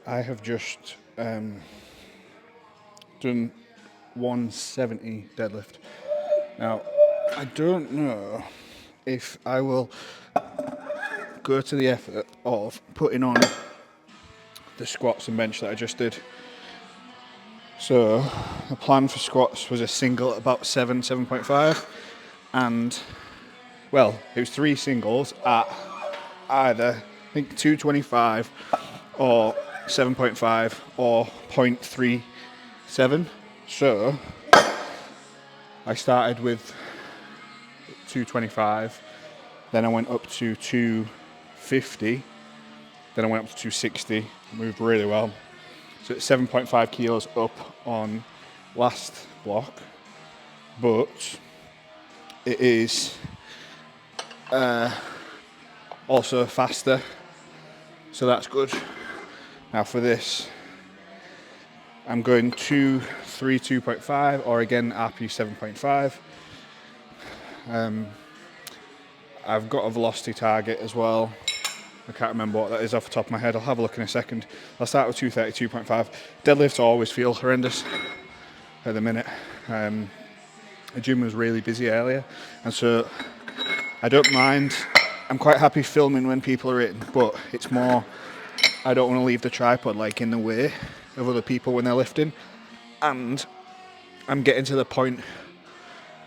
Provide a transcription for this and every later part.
I have just done 170 deadlift. Now, I don't know if I will go to the effort of putting on the squats and bench that I just did. So, the plan for squats was a single at about 7.5, and, well, it was 3 singles at either, I think, 225 or 7.5 or 0.37. So, I started with 225, then I went up to 250, then I went up to 260, moved really well. So it's 7.5 kilos up on last block, but it is also faster, so that's good. Now for this, I'm going 2.5 or again RP 7.5. I've got a velocity target as well. I can't remember what that is off the top of my head. I'll have a look in a second. I'll start with 232.5. Deadlifts always feel horrendous at the minute. The gym was really busy earlier, and so I don't mind. I'm quite happy filming when people are in, but it's more I don't want to leave the tripod like in the way of other people when they're lifting. And I'm getting to the point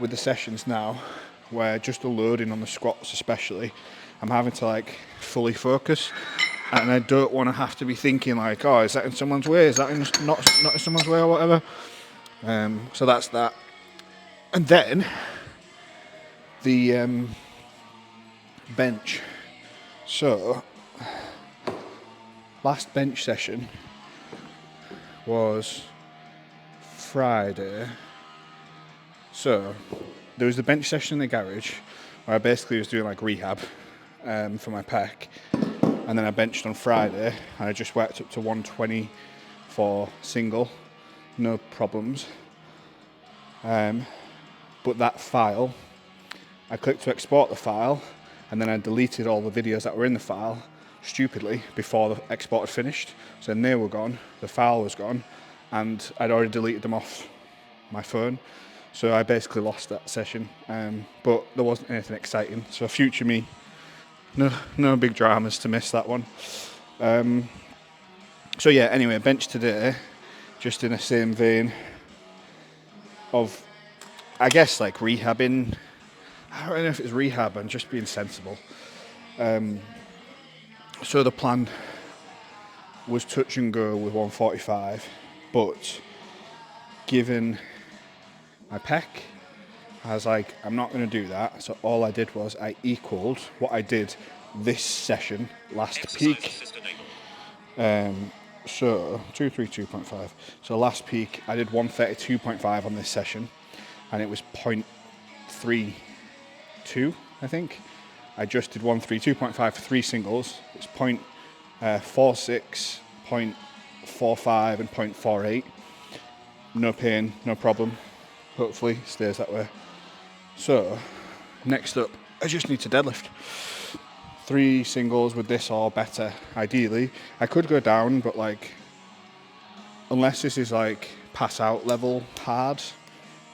with the sessions now where just the loading on the squats especially, I'm having to like fully focus, and I don't want to have to be thinking like, oh, is that in someone's way? Is that not in someone's way or whatever? So that's that. And then the bench. So last bench session was Friday. So there was the bench session in the garage where I basically was doing like rehab for my pec, and then I benched on Friday and I just worked up to 120 for single, no problems. But that file, I clicked to export the file, and then I deleted all the videos that were in the file stupidly before the export had finished. So then they were gone, the file was gone, and I'd already deleted them off my phone. So I basically lost that session, but there wasn't anything exciting. So future me, no big dramas to miss that one. So yeah, anyway, bench today, just in the same vein of, I guess, like rehabbing. I don't know if it's rehab and just being sensible. So the plan was touch and go with 145, but given my pec, I was like, I'm not going to do that. So all I did was I equaled what I did this session last peak. So 232.5. So last peak I did 132.5 on this session, and it was 0.32, I think. I just did 132.5 for 3 singles. It's 0.46, 0.45 and 0.48. No pain, no problem. Hopefully stays that way. So next up, I just need to deadlift 3 singles with this or better, ideally. I could go down, but like, unless this is like pass out level hard,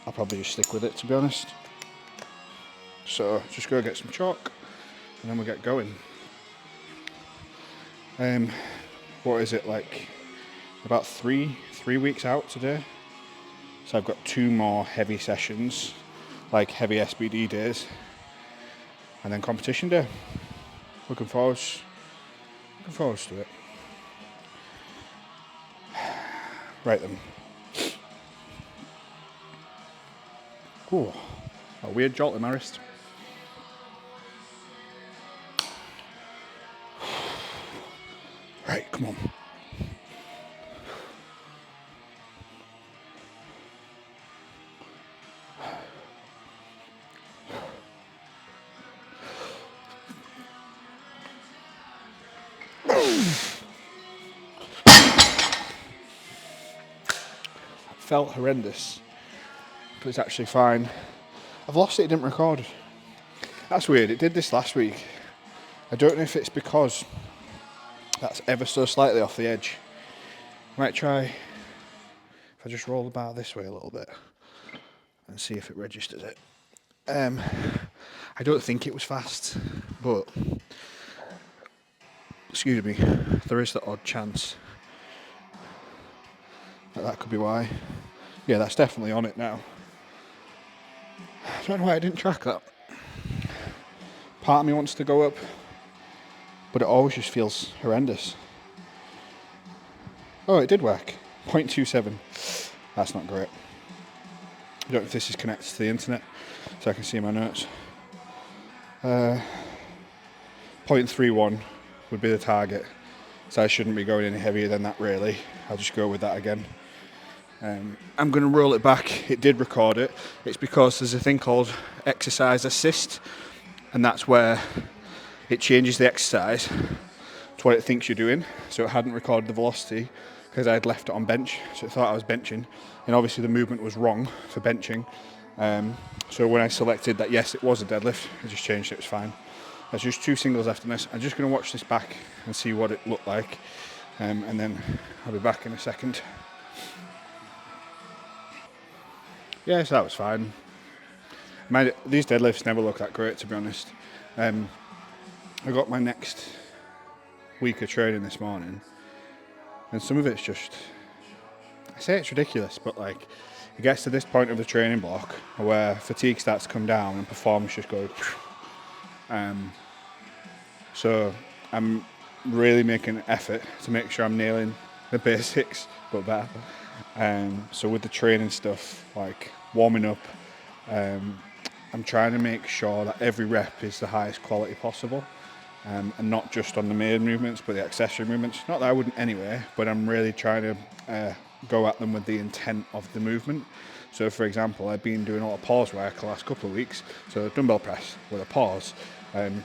I'll probably just stick with it, to be honest. So just go get some chalk and then we'll get going. What is it, like about three weeks out today? So I've got 2 more heavy sessions, like heavy SBD days, and then competition day. Looking forward to it. Right then. Ooh, a weird jolt in my wrist. Right, come on. Felt horrendous, but it's actually fine. I've lost it, it didn't record. That's weird, it did this last week. I don't know if it's because that's ever so slightly off the edge. Might try, if I just roll the bar this way a little bit and see if it registers it. I don't think it was fast, but excuse me, there is the odd chance that could be why. Yeah, that's definitely on it now. I don't know why I didn't track that. Part of me wants to go up, but it always just feels horrendous. Oh, it did work. 0.27. That's not great. I don't know if this is connected to the internet, so I can see my notes. 0.31 would be the target, so I shouldn't be going any heavier than that really. I'll just go with that again. I'm going to roll it back. It did record it. It's because there's a thing called exercise assist, and that's where it changes the exercise to what it thinks you're doing. So it hadn't recorded the velocity because I had left it on bench, so it thought I was benching, and obviously the movement was wrong for benching. So when I selected that yes, it was a deadlift, I just changed it. It was fine. There's just 2 singles after this. I'm just going to watch this back and see what it looked like, and then I'll be back in a second. Yeah, so that was fine. These deadlifts never look that great, to be honest. I got my next week of training this morning, and some of it's just, I say it's ridiculous, but like, it gets to this point of the training block where fatigue starts to come down and performance just goes. So I'm really making an effort to make sure I'm nailing the basics, but better. So with the training stuff, like warming up, I'm trying to make sure that every rep is the highest quality possible, and not just on the main movements, but the accessory movements. Not that I wouldn't anyway, but I'm really trying to go at them with the intent of the movement. So for example, I've been doing a lot of pause work the last couple of weeks, so dumbbell press with a pause,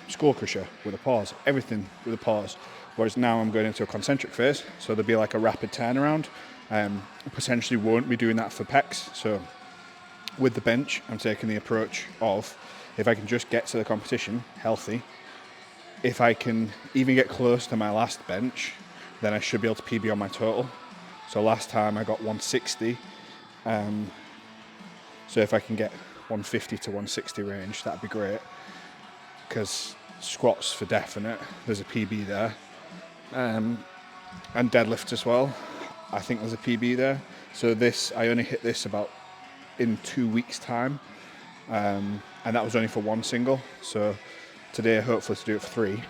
skull crusher with a pause, everything with a pause. Whereas now I'm going into a concentric phase, so there'll be like a rapid turnaround. Potentially won't be doing that for pecs. So with the bench, I'm taking the approach of, if I can just get to the competition healthy, if I can even get close to my last bench, then I should be able to PB on my total. So last time I got 160. So if I can get 150 to 160 range, that'd be great. Because squats for definite, there's a PB there. And deadlift as well. I think there's a PB there. So this, I only hit this about in 2 weeks' time. And that was only for 1 single. So today, hopefully to do it for 3.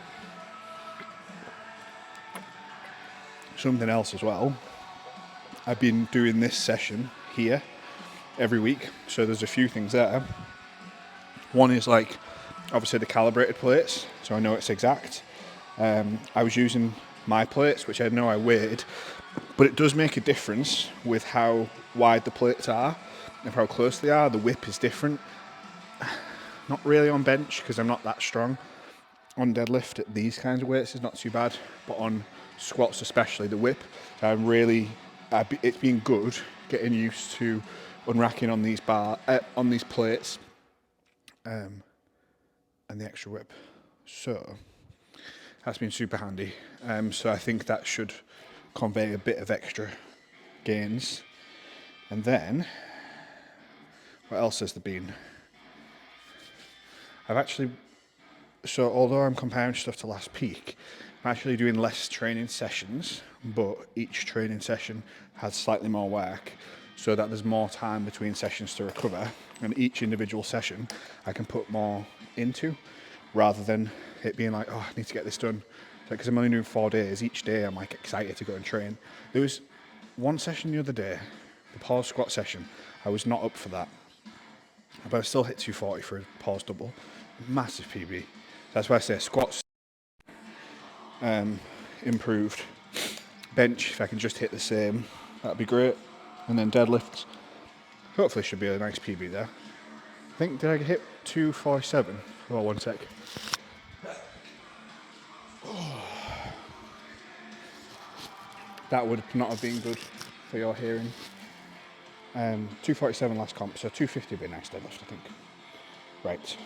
Something else as well. I've been doing this session here every week. So there's a few things there. One is like, obviously the calibrated plates. So I know it's exact. I was using my plates, which I know I weighed, but it does make a difference with how wide the plates are and how close they are. The whip is different. Not really on bench because I'm not that strong. On deadlift at these kinds of weights is not too bad, but on squats especially, the whip, it's been good getting used to unracking on these on these plates, and the extra whip. So that's been super handy. So I think that should convey a bit of extra gains. And then, what else has there been? So although I'm comparing stuff to last peak, I'm actually doing less training sessions, but each training session has slightly more work, so that there's more time between sessions to recover, and each individual session I can put more into, rather than it being like, oh, I need to get this done. Because I'm only doing 4 days, each day I'm like excited to go and train. There was one session the other day, the pause squat session, I was not up for that. But I still hit 240 for a pause double. Massive PB. That's why I say squats improved. Bench, if I can just hit the same, that'd be great. And then deadlifts, hopefully should be a nice PB there. I think, did I hit 247? Oh, one sec. That would not have been good for your hearing. 247 last comp, so 250 would be a nice deadlift, I think. Right.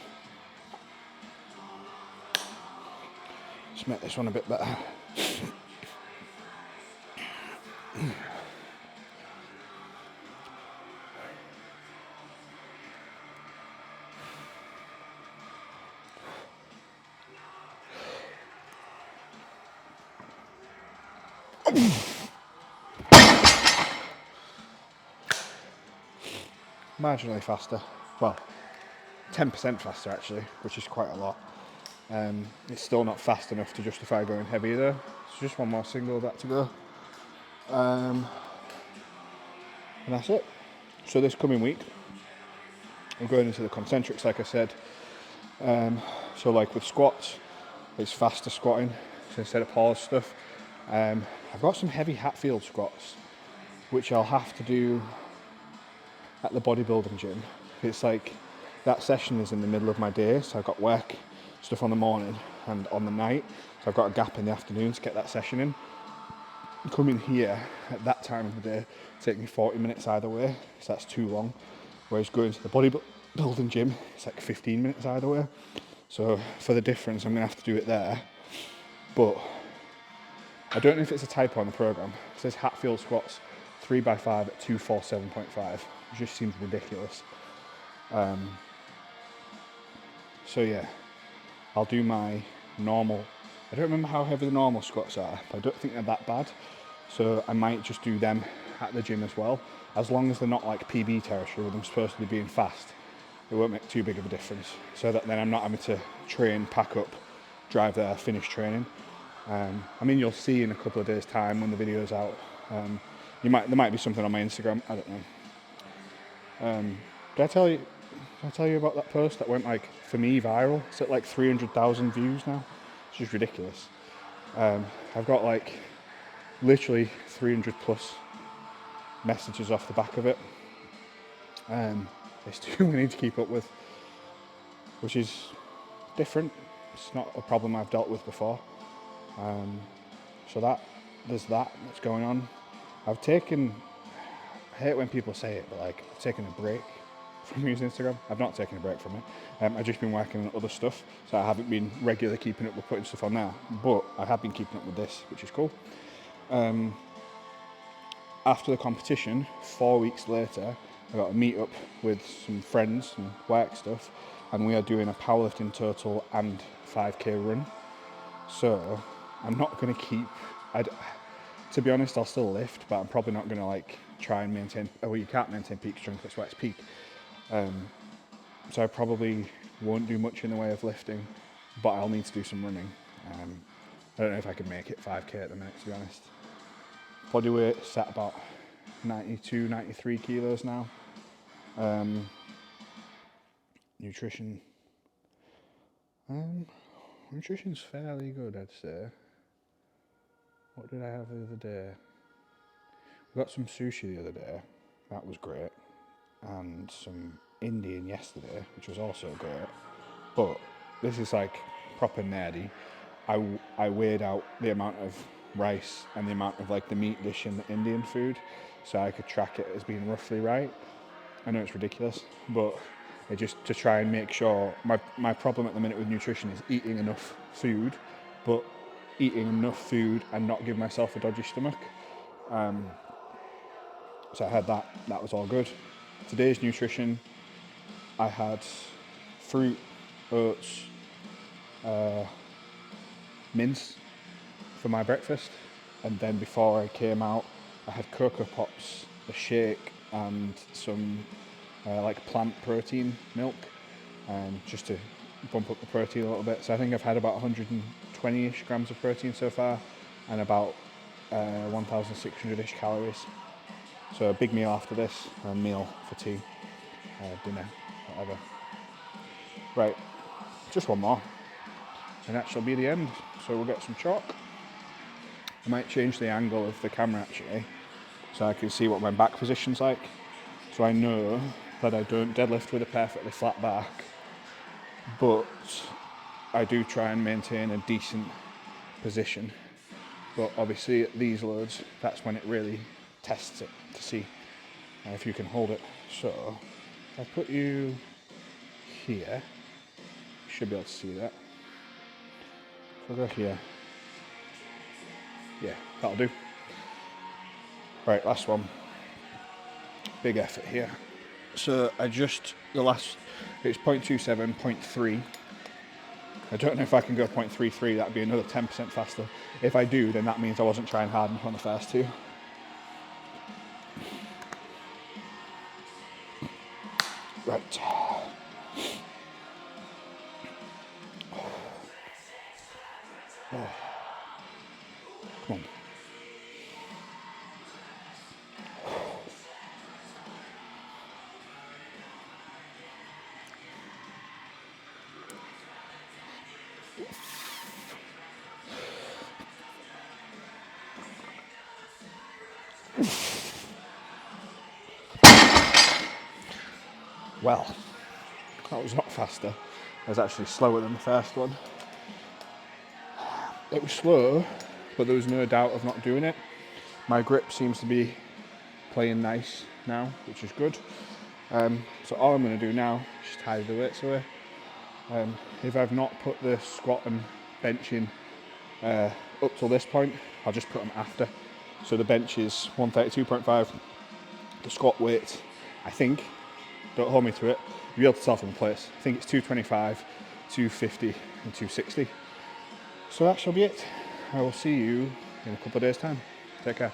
Let's make this one a bit better. Marginally faster. Well, 10% faster actually, which is quite a lot. It's still not fast enough to justify going heavier though. It's just one more single of that to go. And that's it. So this coming week, I'm going into the concentrics like I said. So like with squats, it's faster squatting. So instead of pause stuff, I've got some heavy Hatfield squats, which I'll have to do at the bodybuilding gym. It's like that session is in the middle of my day, so I've got work stuff on the morning and on the night, so I've got a gap in the afternoon to get that session in. Coming here at that time of the day take me 40 minutes either way, so that's too long, whereas going to the bodybuilding gym it's like 15 minutes either way. So for the difference I'm going to have to do it there, but I don't know if it's a typo on the program. It says Hatfield squats 3x5 at 247.5. It just seems ridiculous. So yeah, I'll do my normal. I don't remember how heavy the normal squats are, but I don't think they're that bad. So I might just do them at the gym as well. As long as they're not like PB territory with them supposed to be being fast, it won't make too big of a difference. So that then I'm not having to train, pack up, drive there, finish training. I mean, you'll see in a couple of days' time when the video's out. There might be something on my Instagram. I don't know. Did I tell you about that post that went like for me viral? It's at like 300,000 views now. It's just ridiculous. I've got like literally 300 plus messages off the back of it. It's too many to keep up with, which is different. It's not a problem I've dealt with before. So there's that's going on. I hate when people say it, but like I've taken a break from using Instagram. I've not taken a break from it. I've just been working on other stuff, so I haven't been regularly keeping up with putting stuff on there. But I have been keeping up with this, which is cool. After the competition, 4 weeks later, I got a meet up with some friends and work stuff, and we are doing a powerlifting total and 5k run. So I'm not going to keep. To be honest, I'll still lift, but I'm probably not going to like try and maintain. Well, you can't maintain peak strength. That's why it's peak. So I probably won't do much in the way of lifting, but I'll need to do some running. I don't know if I can make it 5k at the minute, to be honest. Body weight's at about 92, 93 kilos now. Nutrition. Nutrition's fairly good, I'd say. What did I have the other day? We got some sushi the other day. That was great. And some Indian yesterday, which was also great. But this is like proper nerdy. I weighed out the amount of rice and the amount of like the meat dish in the Indian food, so I could track it as being roughly right. I know it's ridiculous, but it just to try and make sure. My problem at the minute with nutrition is eating enough food, but eating enough food and not give myself a dodgy stomach. So I had that. That was all good. Today's nutrition, I had fruit, oats, mince for my breakfast, and then before I came out, I had Cocoa Pops, a shake, and some like plant protein milk, just to bump up the protein a little bit. So I think I've had about 120-ish grams of protein so far, and about 1,600-ish calories. So a big meal after this, a meal for tea, dinner, whatever. Right, just one more, and that shall be the end. So we'll get some chalk. I might change the angle of the camera actually, so I can see what my back position's like. So I know that I don't deadlift with a perfectly flat back, but I do try and maintain a decent position. But obviously at these loads, that's when it really tests it to see if you can hold it. So if I put you here, you should be able to see that. If I go here, yeah, that'll do. Right, last one. Big effort here. So I just, it's 0.27, 0.3. I don't know if I can go 0.33, that'd be another 10% faster. If I do, then that means I wasn't trying hard enough on the first two. Right. Oh. Come on. Well, that was not faster. It was actually slower than the first one. It was slow, but there was no doubt of not doing it. My grip seems to be playing nice now, which is good. So all I'm going to do now is just tidy the weights away. If I've not put the squat and bench in up till this point, I'll just put them after. So the bench is 132.5. The squat weight, I think, don't hold me to it, you'll be able to tell from the place. I think it's 225, 250 and 260. So that shall be it. I will see you in a couple of days' time. Take care.